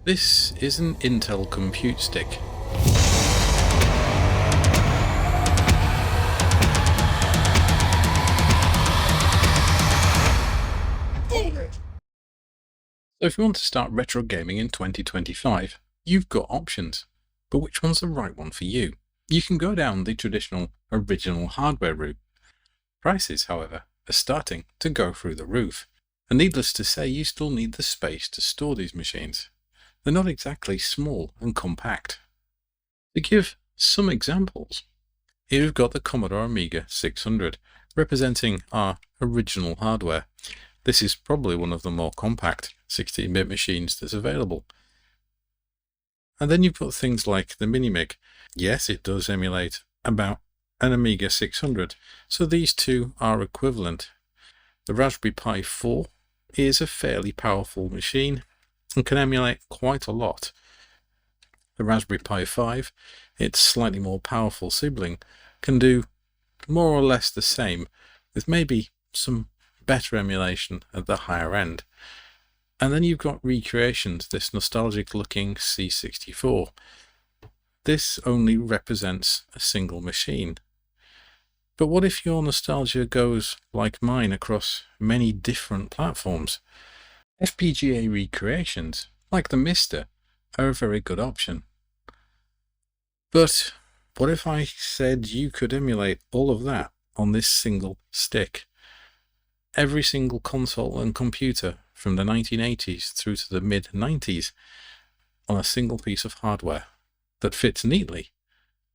This is an Intel compute stick. So if you want to start retro gaming in 2025, you've got options. But which one's the right one for you? You can go down the traditional original hardware route. Prices, however, are starting to go through the roof. And needless to say, you still need the space to store these machines. They're not exactly small and compact. To give some examples, here we've got the Commodore Amiga 600, representing our original hardware. This is probably one of the more compact 16-bit machines that's available. And then you've got things like the Minimig. Yes, it does emulate about an Amiga 600, so these two are equivalent. The Raspberry Pi 4 is a fairly powerful machine and can emulate quite a lot. The Raspberry Pi 5, its slightly more powerful sibling, can do more or less the same, with maybe some better emulation at the higher end. And then you've got Recreations, this nostalgic looking C64. This only represents a single machine. But what if your nostalgia goes like mine across many different platforms? FPGA recreations, like the Mister, are a very good option. But what if I said you could emulate all of that on this single stick? Every single console and computer from the 1980s through to the mid-90s on a single piece of hardware that fits neatly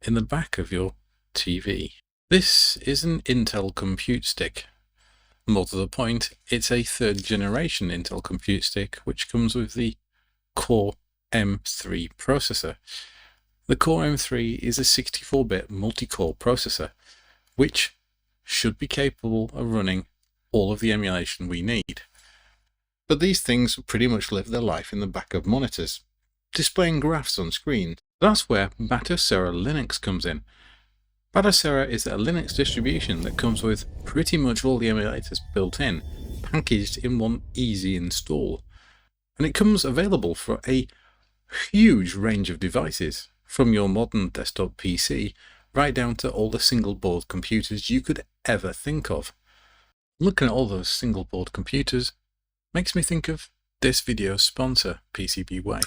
in the back of your TV. This is an Intel compute stick. More to the point, it's a third generation Intel compute stick which comes with the Core M3 processor. The Core M3 is a 64-bit multi-core processor which should be capable of running all of the emulation we need. But these things pretty much live their life in the back of monitors, displaying graphs on screen. That's where Batocera Linux comes in. Batocera is a Linux distribution that comes with pretty much all the emulators built in, packaged in one easy install. And it comes available for a huge range of devices, from your modern desktop PC right down to all the single board computers you could ever think of. Looking at all those single board computers makes me think of this video's sponsor, PCBWay.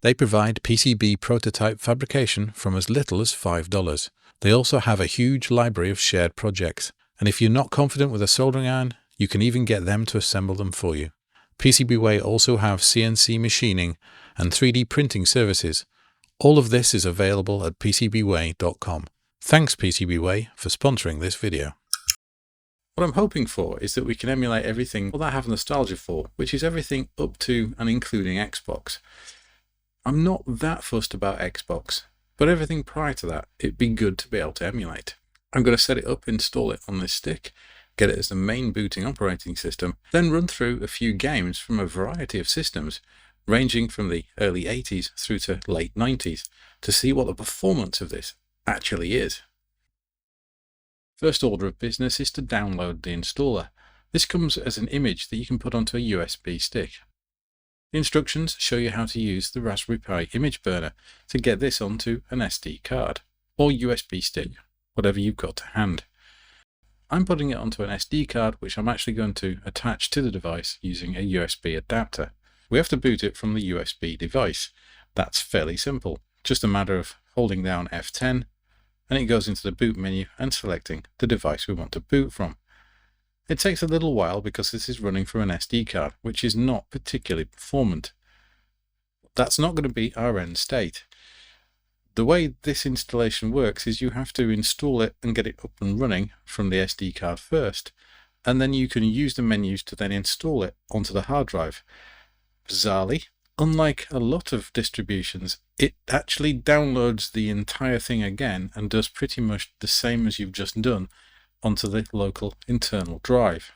They provide PCB prototype fabrication from as little as $5. They also have a huge library of shared projects, and if you're not confident with a soldering iron, you can even get them to assemble them for you. PCBWay also have CNC machining and 3D printing services. All of this is available at PCBWay.com. Thanks PCBWay for sponsoring this video. What I'm hoping for is that we can emulate everything that I have nostalgia for, which is everything up to and including Xbox. I'm not that fussed about Xbox, but everything prior to that, it'd be good to be able to emulate. I'm going to set it up, install it on this stick, get it as the main booting operating system, then run through a few games from a variety of systems, ranging from the early 80s through to late 90s, to see what the performance of this actually is. First order of business is to download the installer. This comes as an image that you can put onto a USB stick. The instructions show you how to use the Raspberry Pi image burner to get this onto an SD card, or USB stick, whatever you've got to hand. I'm putting it onto an SD card which I'm actually going to attach to the device using a USB adapter. We have to boot it from the USB device. That's fairly simple, just a matter of holding down F10 and it goes into the boot menu and selecting the device we want to boot from. It takes a little while because this is running from an SD card, which is not particularly performant. That's not going to be our end state. The way this installation works is you have to install it and get it up and running from the SD card first, and then you can use the menus to then install it onto the hard drive. Bizarrely, unlike a lot of distributions, it actually downloads the entire thing again and does pretty much the same as you've just done onto the local internal drive.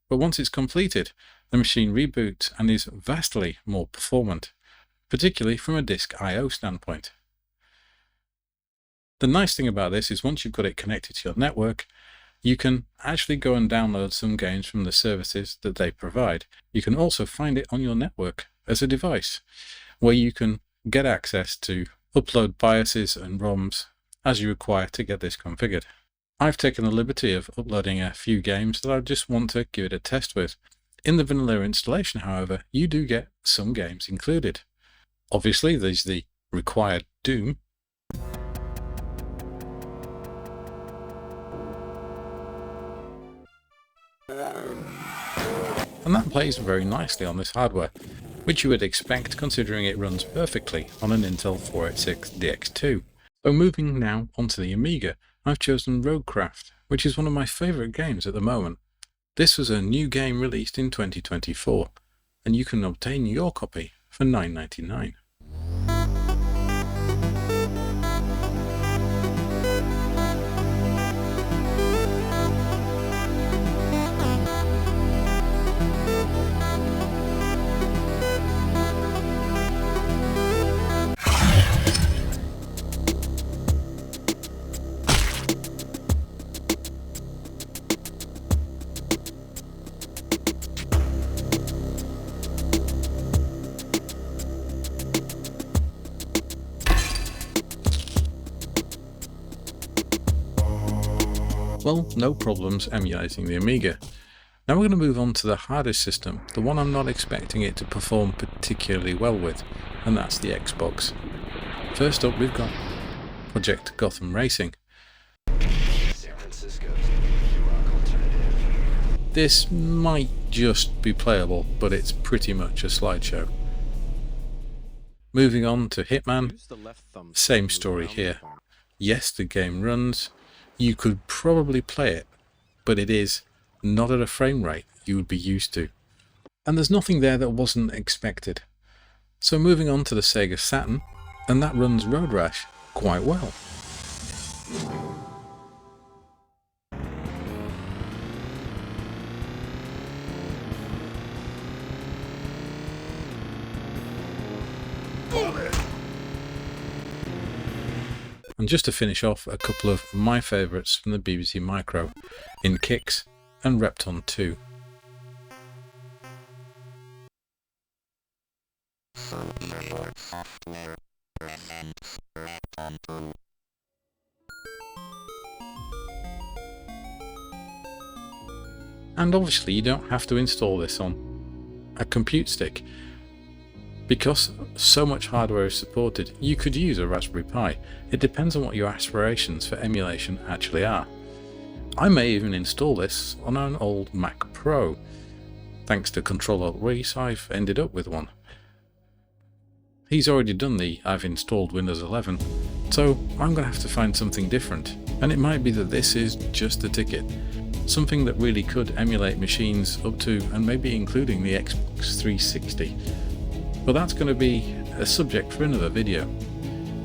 But once it's completed, the machine reboots and is vastly more performant, particularly from a disk I/O standpoint. The nice thing about this is once you've got it connected to your network, you can actually go and download some games from the services that they provide. You can also find it on your network as a device, where you can get access to upload BIOSes and ROMs as you require to get this configured. I've taken the liberty of uploading a few games that I just want to give it a test with. In the vanilla installation, however, you do get some games included. Obviously, there's the required Doom, and that plays very nicely on this hardware, which you would expect considering it runs perfectly on an Intel 486 DX2. So moving now onto the Amiga, I've chosen Roadcraft, which is one of my favourite games at the moment. This was a new game released in 2024, and you can obtain your copy for $9.99. Well, no problems emulating the Amiga. Now we're going to move on to the hardest system, the one I'm not expecting it to perform particularly well with, and that's the Xbox. First up, we've got Project Gotham Racing. This might just be playable, but it's pretty much a slideshow. Moving on to Hitman, same story here. Yes, the game runs. You could probably play it, but it is not at a frame rate you would be used to. And there's nothing there that wasn't expected. So moving on to the Sega Saturn, and that runs Road Rash quite well. And just to finish off, a couple of my favourites from the BBC Micro, in Kicks and Repton 2. And obviously you don't have to install this on a compute stick. Because so much hardware is supported, you could use a Raspberry Pi. It depends on what your aspirations for emulation actually are. I may even install this on an old Mac Pro. Thanks to Ctrl-Alt-Reese, I've ended up with one. He's already done the I've installed Windows 11, so I'm going to have to find something different. And it might be that this is just the ticket. Something that really could emulate machines up to and maybe including the Xbox 360. But that's going to be a subject for another video.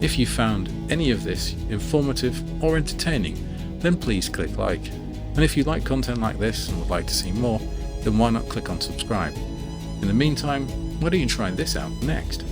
If you found any of this informative or entertaining, then please click like. And if you like content like this and would like to see more, then why not click on subscribe. In the meantime, why don't you try this out next?